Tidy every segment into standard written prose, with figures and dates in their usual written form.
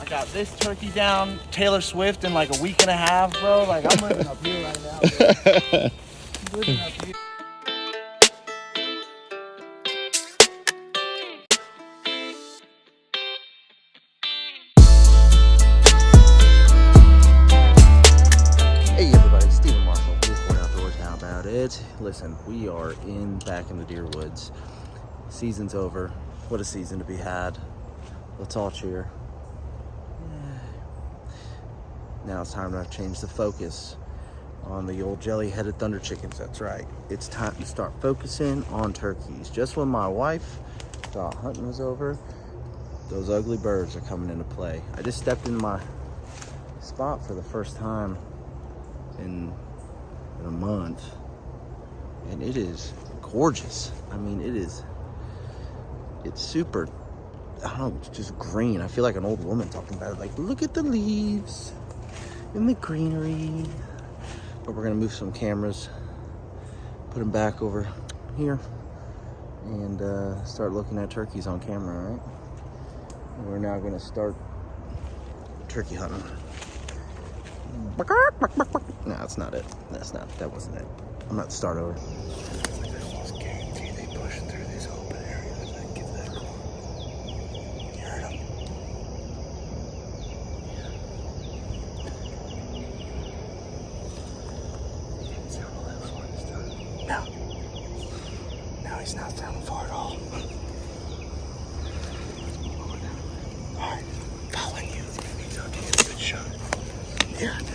I got this turkey down, Taylor Swift in like a week and a half, bro. Like, I'm living up here right now, bro. I'm living up here. Listen, we are back in the deer woods. Season's over. What a season to be had. Let's all cheer. Now it's time to change the focus on the old jelly-headed thunder chickens. That's right. It's time to start focusing on turkeys. Just when my wife thought hunting was over, those ugly birds are coming into play. I just stepped in my spot for the first time in a month. And it is gorgeous. I mean, it's super, I don't know, it's just green. I feel like an old woman talking about it. Like, look at the leaves and the greenery. But we're gonna move some cameras, put them back over here, and start looking at turkeys on camera, all right? And we're now gonna start turkey hunting. No, that's not it. That wasn't it. I'm not start over. I almost guarantee they push through these open areas. I give that call. You heard them? Yeah. He didn't sound all that far this time. No. No, he's not sounding far at all. Alright, following you. He's out to get a good shot. Yeah, I do.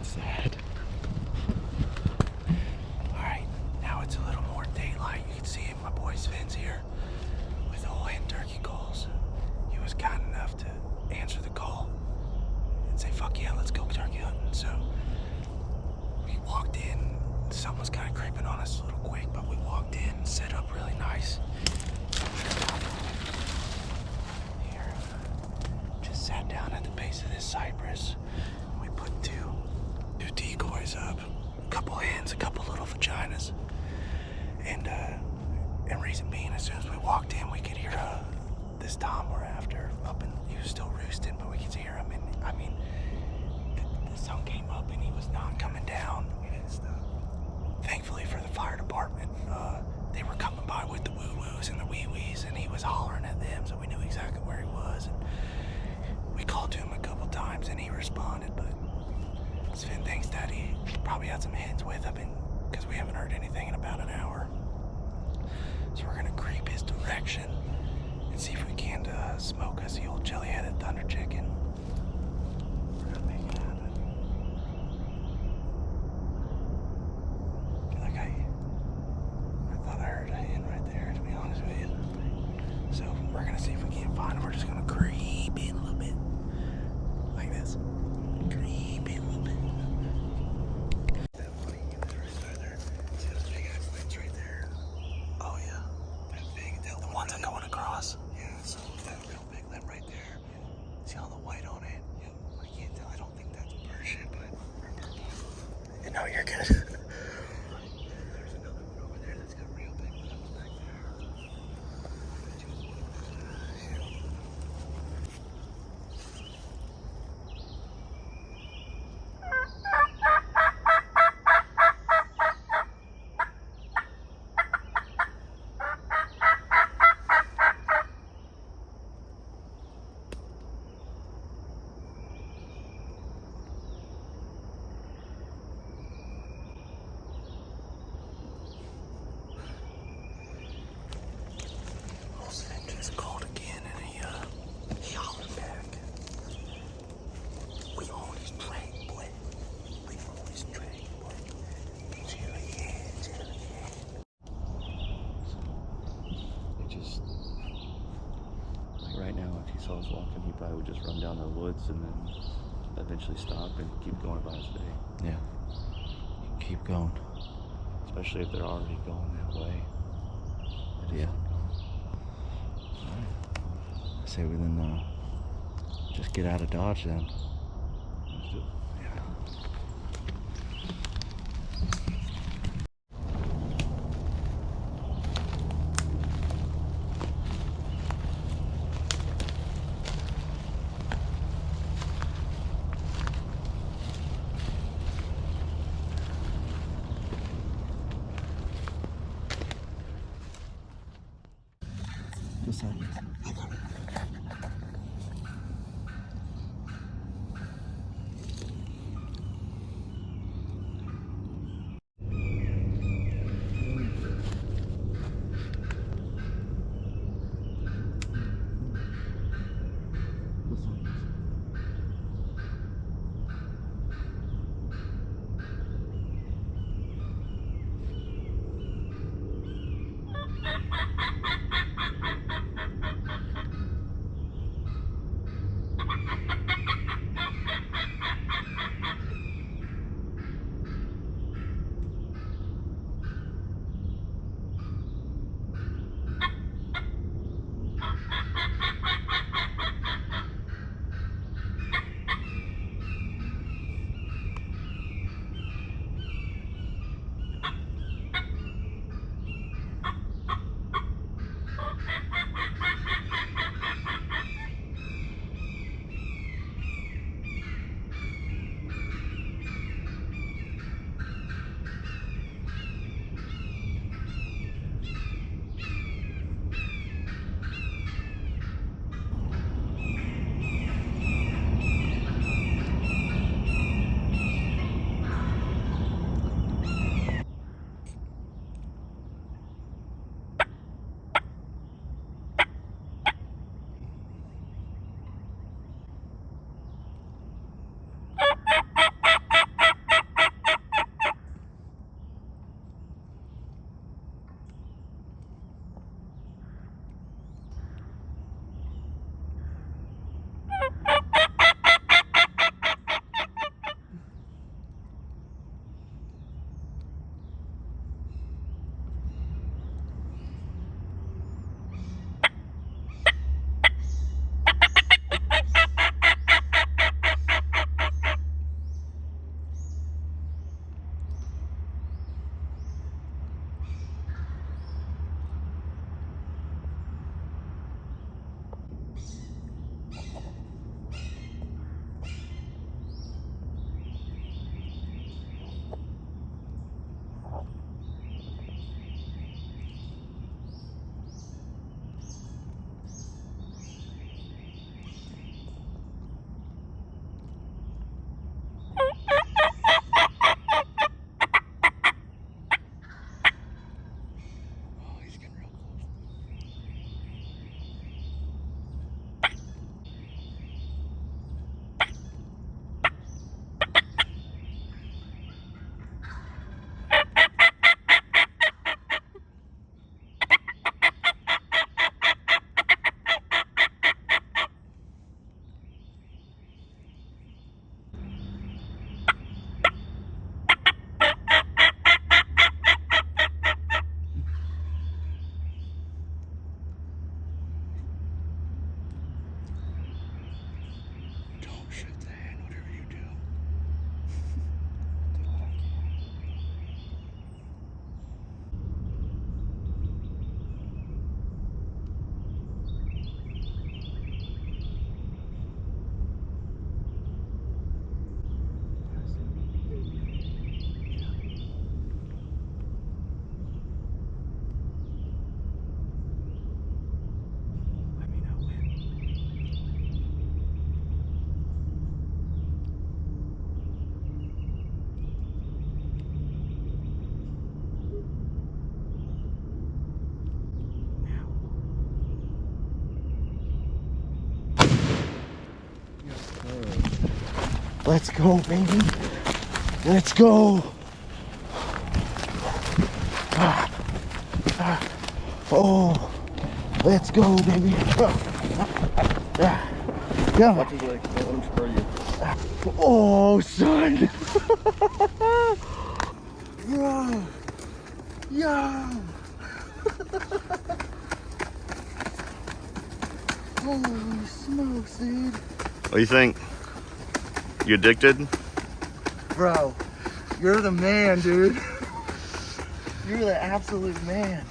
Sad. Alright, now it's a little more daylight. You can see my boy Sven's here with the hen turkey calls. He was kind enough to answer the call and say, fuck yeah, let's go turkey hunting. So we walked in. Sun was kind of creeping on us a little quick, but we walked in, set up really nice. Here, just sat down at the base of this cypress. We put two decoys up, a couple hens, a couple little vaginas, and reason being, as soon as we walked in, we could hear this Tom we're after up, and he was still roosting, but we could hear him, and I mean, the sun came up and he was not coming down. We didn't stop. Thankfully for the fire department, they were coming by with the woo-woos and the wee-wees, and he was hollering at them, so we knew exactly where he was, and we called to him a couple times and he responded, but Sven thinks that he probably had some hens with him, because we haven't heard anything in about an hour. So we're gonna creep his direction and see if we can smoke us the old jelly-headed thunder chicken. We're gonna make it happen. I feel like I thought I heard a hen right there, to be honest with you. So we're gonna see if we can't find him. We're just gonna creep in a little bit, like this. Creep in a little bit. Ones that going across. Yeah, so that real big limb right there. See all the white on it? Yep. I can't tell. I don't think that's bird shit, but no, you're good. There's another one over there that's got real big limbs back there. Right now, if he saw us walking, he probably would just run down the woods and then eventually stop and keep going about his day. Yeah, keep going. Especially if they're already going that way. Yeah. say we then just get out of Dodge then. Let's do it. Yeah. This side. I got it. Let's go, baby. Let's go. Oh, let's go, baby. Yeah. Watch his legs. Don't let him spur you. Oh, son. Yeah. Yeah. Holy smokes, dude. What do you think? You addicted? Bro, you're the man, dude. You're the absolute man.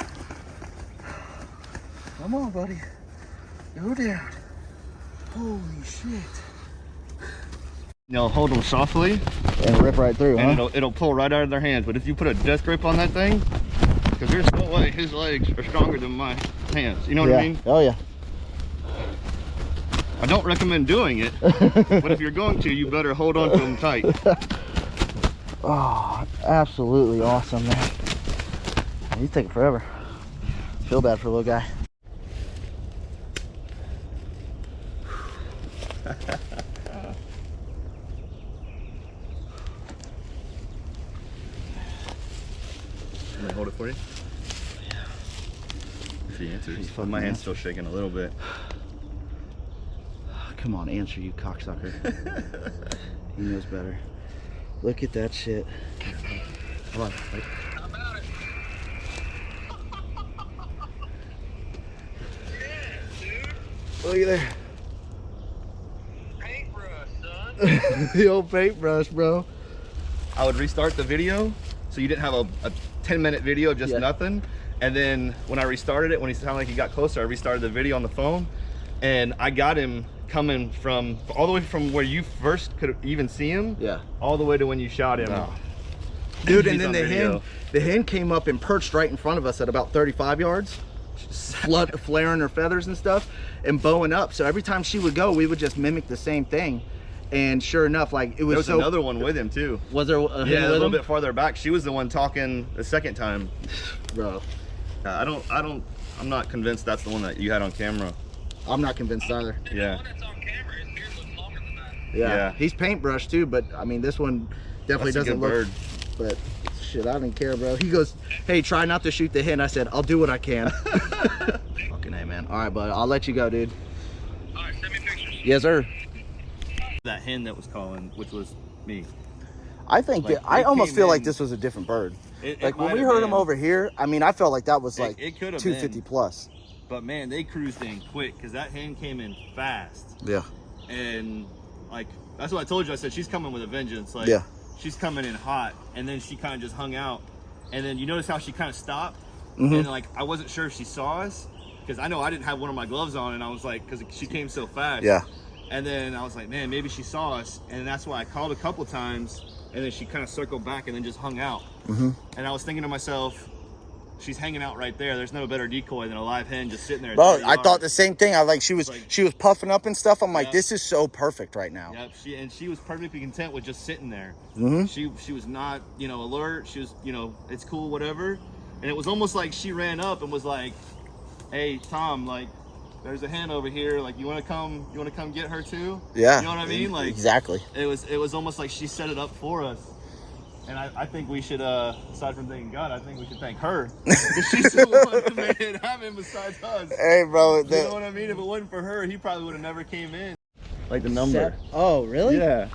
Come on, buddy. Go down. Holy shit. Now hold them softly, And rip right through, and huh? it'll pull right out of their hands. But if you put a death grip on that thing, because there's no way his legs are stronger than my hands. You know what I mean? Oh, yeah. I don't recommend doing it, but if you're going to, you better hold on to them tight. Oh, absolutely awesome, man. He's taking forever. Feel bad for a little guy. Can I hold it for you? Yeah. If he answers. My hand's still shaking a little bit. Come on, answer, you cocksucker. He knows better. Look at that shit. Come on. Wait. How about it? Yeah, dude. Look at there. Paintbrush, son. The old paintbrush, bro. I would restart the video so you didn't have a 10-minute video of just nothing. And then when I restarted it, when he sounded like he got closer, I restarted the video on the phone, and I got him coming from all the way from where you first could even see him, all the way to when you shot him. Oh. Dude, and He's then on the video. hen came up and perched right in front of us at about 35 yards, flaring her feathers and stuff and bowing up. So every time she would go, we would just mimic the same thing. And sure enough, like it was, There was another one with him too. Was there a hen Yeah, a with little him? bit farther back. She was the one talking the second time. Bro, I'm not convinced that's the one that you had on camera. I'm not convinced either. Yeah. The one that's on camera, his beard looks longer than that. Yeah. He's paintbrush too, but I mean, this one definitely That's a doesn't good look. bird. But shit, I didn't care, bro. He goes, hey, try not to shoot the hen. I said, I'll do what I can. Fucking A, man. All right, bud. I'll let you go, dude. All right, send me pictures. Yes, sir. That hen that was calling, which was me. I think Like, that, I it almost came feel like in- this was a different bird. It Like when might we have heard him been, over here, I mean, I felt like that was like it could have 250 been. plus. But man, they cruised in quick because that hen came in fast. Yeah. And like that's what I told you. I said she's coming with a vengeance. Like Yeah. she's coming in hot, and then she kind of just hung out. And then you notice how she kind of stopped, Mhm. and like I wasn't sure if she saw us because I know I didn't have one of my gloves on, and I was like, because she came so fast. Yeah. And then I was like, man, maybe she saw us, and that's why I called a couple times, and then she kind of circled back and then just hung out. Mhm. And I was thinking to myself, she's hanging out right there. There's no better decoy than a live hen just sitting there. at Bro, 30 I thought yards. the same thing. She was Like- puffing up and stuff. I'm like, Yep. this is so perfect right now. Yep, she was perfectly content with just sitting there. Mhm. She was not, alert. She was, it's cool, whatever. And it was almost like she ran up and was like, "Hey, Tom, like, there's a hen over here. Like, you want to come get her too?" Yeah. You know what I mean? Like, exactly. it was almost like she set it up for us. And I think we should, aside from thanking God, I think we should thank her. Because she's the one who made it happen besides us. Hey, bro. You know what I mean? If it wasn't for her, he probably would have never came in. Like the Oh, really? Yeah.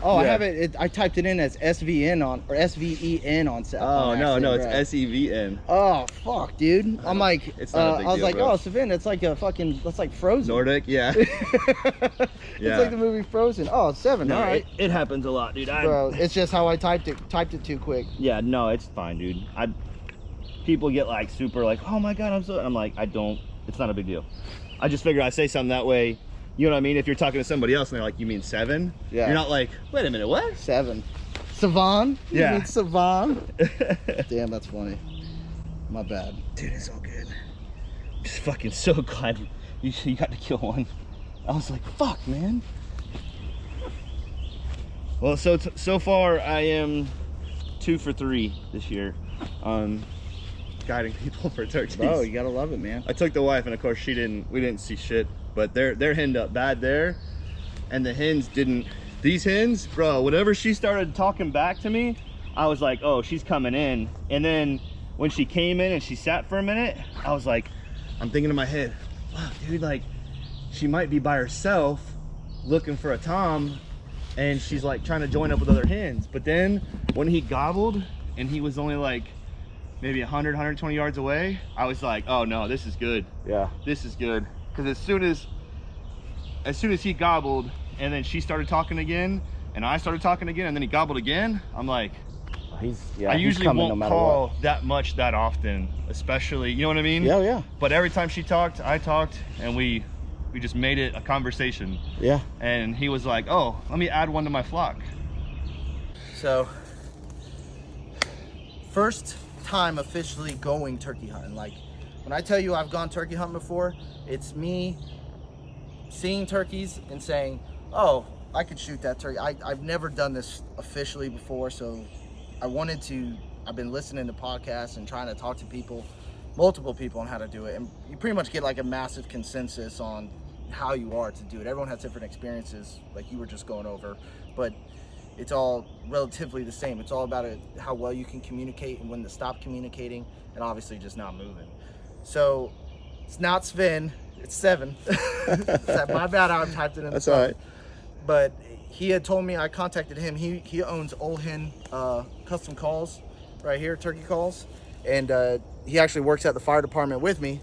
Oh, I Yeah. have it. I typed it in as SVN or SVEN on set. Oh, no, it's SEVN. Oh, fuck, dude. I'm like, It's not a big I was deal, like, bro. oh, Savannah, it's like a fucking, that's like Frozen. Nordic, yeah. It's Yeah. like the movie Frozen. Oh, 7. No, All right. it happens a lot, dude. Bro, it's just how I typed it too quick. Yeah, no, it's fine, dude. People get like super like, oh my God, I'm like, it's not a big deal. I just figure I say something that way. You know what I mean? If you're talking to somebody else and they're like, you mean 7? Yeah. You're not like, wait a minute, what? 7. Savan? Yeah. You mean Savan? Damn, that's funny. My bad. Dude, it's all good. I'm just fucking so glad you got to kill one. I was like, fuck, man. Well, so far I am 2 for 3 this year on guiding people for turkeys. Bro, you gotta love it, man. I took the wife, and of course we didn't see shit, but they're henned up bad there, and the hens didn't. These hens, bro, whenever she started talking back to me, I was like, oh, she's coming in. And then when she came in and she sat for a minute, I was like, I'm thinking in my head, wow, dude, like she might be by herself looking for a tom, and she's like trying to join up with other hens. But then when he gobbled and he was only like maybe 100, 120 yards away, I was like, oh no, this is good. Yeah. This is good. Because as soon as as soon as he gobbled, and then she started talking again, and I started talking again, and then he gobbled again, I'm like, I usually won't call that much that often, especially, you know what I mean? Yeah. But every time she talked, I talked, and we just made it a conversation. Yeah. And he was like, oh, let me add one to my flock. So, first time officially going turkey hunting. Like, when I tell you I've gone turkey hunting before, it's me seeing turkeys and saying, oh, I could shoot that turkey. I've never done this officially before, so I've been listening to podcasts and trying to talk to people, multiple people, on how to do it. And you pretty much get like a massive consensus on how you are to do it. Everyone has different experiences, like you were just going over, but it's all relatively the same. It's all about how well you can communicate and when to stop communicating, and obviously just not moving. So it's not Sven, it's Seven. My bad, I typed it in. That's all right. But he had told me, I contacted him. He owns Old Hen Custom Calls right here, turkey calls. And he actually works at the fire department with me.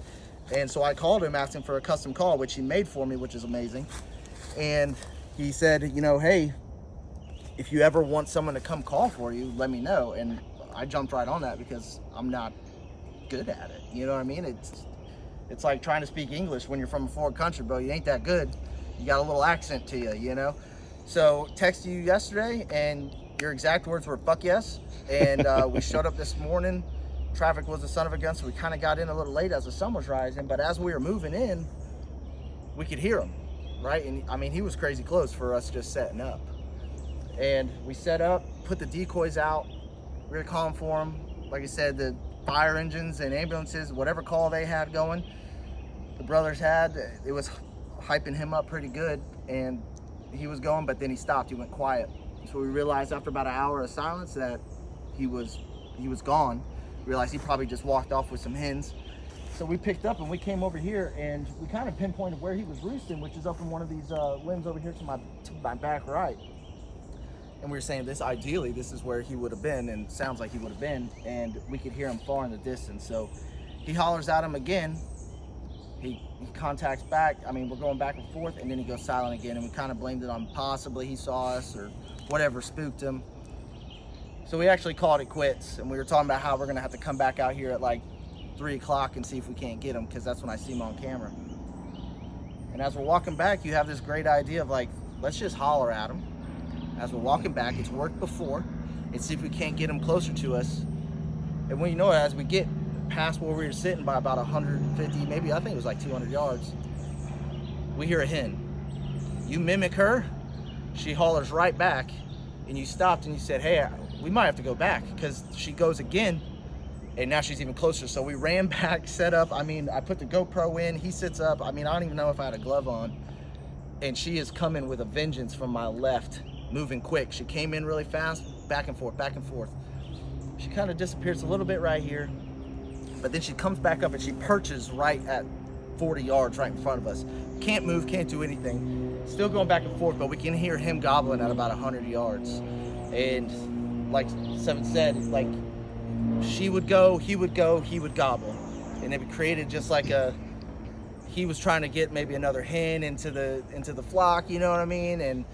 And so I called him asking for a custom call, which he made for me, which is amazing. And he said, you know, hey, if you ever want someone to come call for you, let me know. And I jumped right on that because I'm not good at it. You know what I mean? It's like trying to speak English when you're from a foreign country, bro. You ain't that good. You got a little accent to you, you know? So texted you yesterday, and your exact words were "fuck yes." And we showed up this morning. Traffic was the son of a gun, so we kind of got in a little late as the sun was rising. But as we were moving in, we could hear him, right? And I mean, he was crazy close for us just setting up. And we set up, put the decoys out. We were calling for him. Like I said, the fire engines and ambulances, whatever call they had going, the brothers had, it was hyping him up pretty good. And he was going, but then he stopped. He went quiet. So we realized after about an hour of silence that he was gone. We realized he probably just walked off with some hens. So we picked up and we came over here, and we kind of pinpointed where he was roosting, which is up in one of these limbs over here to my back right. And we were saying this is where he would have been, and sounds like he would have been, and we could hear him far in the distance. So he hollers at him again. He contacts back. I mean, we're going back and forth, and then he goes silent again, and we kind of blamed it on possibly he saw us or whatever spooked him. So we actually called it quits, and we were talking about how we're gonna have to come back out here at like 3 o'clock and see if we can't get him, because that's when I see him on camera. And as we're walking back, you have this great idea of like, let's just holler at him. As we're walking back, it's worked before, and see if we can't get him closer to us. And when you know it, as we get past where we were sitting by about 150, maybe I think it was like 200 yards, we hear a hen. You mimic her, she hollers right back, and you stopped and you said, hey, we might have to go back, because she goes again, and now she's even closer. So we ran back, set up. I mean, I put the GoPro in, he sits up. I mean, I don't even know if I had a glove on, and she is coming with a vengeance from my left, moving quick. She came in really fast, back and forth, back and forth. She kind of disappears a little bit right here, but then she comes back up and she perches right at 40 yards right in front of us. Can't move, can't do anything. Still going back and forth, but we can hear him gobbling at about 100 yards. And like Seven said, like she would go, he would gobble. And it created just like he was trying to get maybe another hen into the flock, you know what I mean? And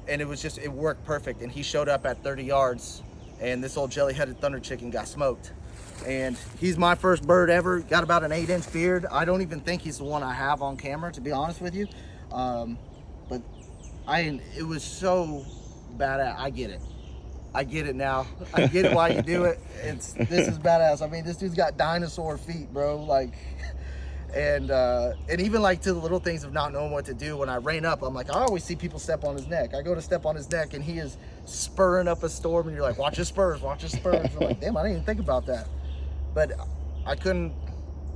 it worked perfect. And he showed up at 30 yards, and this old jelly-headed thunder chicken got smoked. And he's my first bird ever. Got about an 8-inch beard. I don't even think he's the one I have on camera, to be honest with you. But it was so badass. I get it now. I get it why you do it. This is badass. I mean, this dude's got dinosaur feet, bro. Like, and even like to the little things of not knowing what to do. When I rein up, I'm like, I always see people step on his neck. I go to step on his neck, and he is spurring up a storm, and you're like, watch his spurs, watch his spurs. I'm like, damn, I didn't even think about that. But I couldn't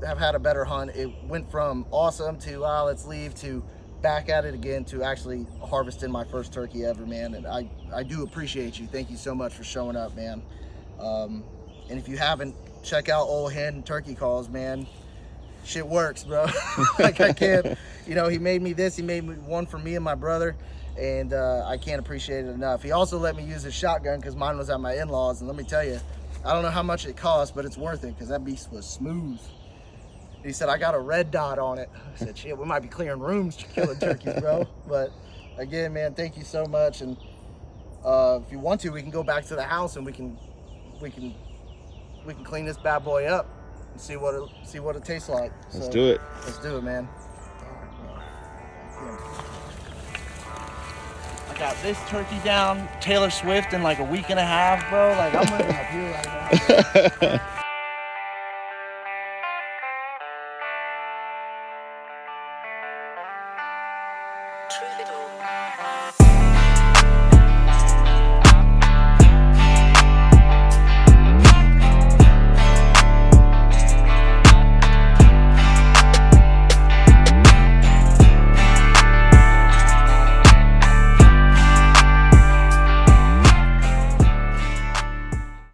have had a better hunt. It went from awesome to let's leave to back at it again to actually harvesting my first turkey ever, man. And I do appreciate you. Thank you so much for showing up, man. And if you haven't, check out Old Hen Turkey Calls, man. Shit works, bro. Like, I can't, he made me this. He made me one for me and my brother, and I can't appreciate it enough. He also let me use his shotgun because mine was at my in-laws, and let me tell you, I don't know how much it cost, but it's worth it because that beast was smooth. He said, I got a red dot on it. I said, shit, we might be clearing rooms killing turkeys, bro. But again, man, thank you so much. And if you want to, we can go back to the house and we can clean this bad boy up and see what it tastes like. Let's do it. Let's do it, man. I got this turkey down, Taylor Swift, in like a week and a half, bro. Like, I'm living up here right now. Truth it all.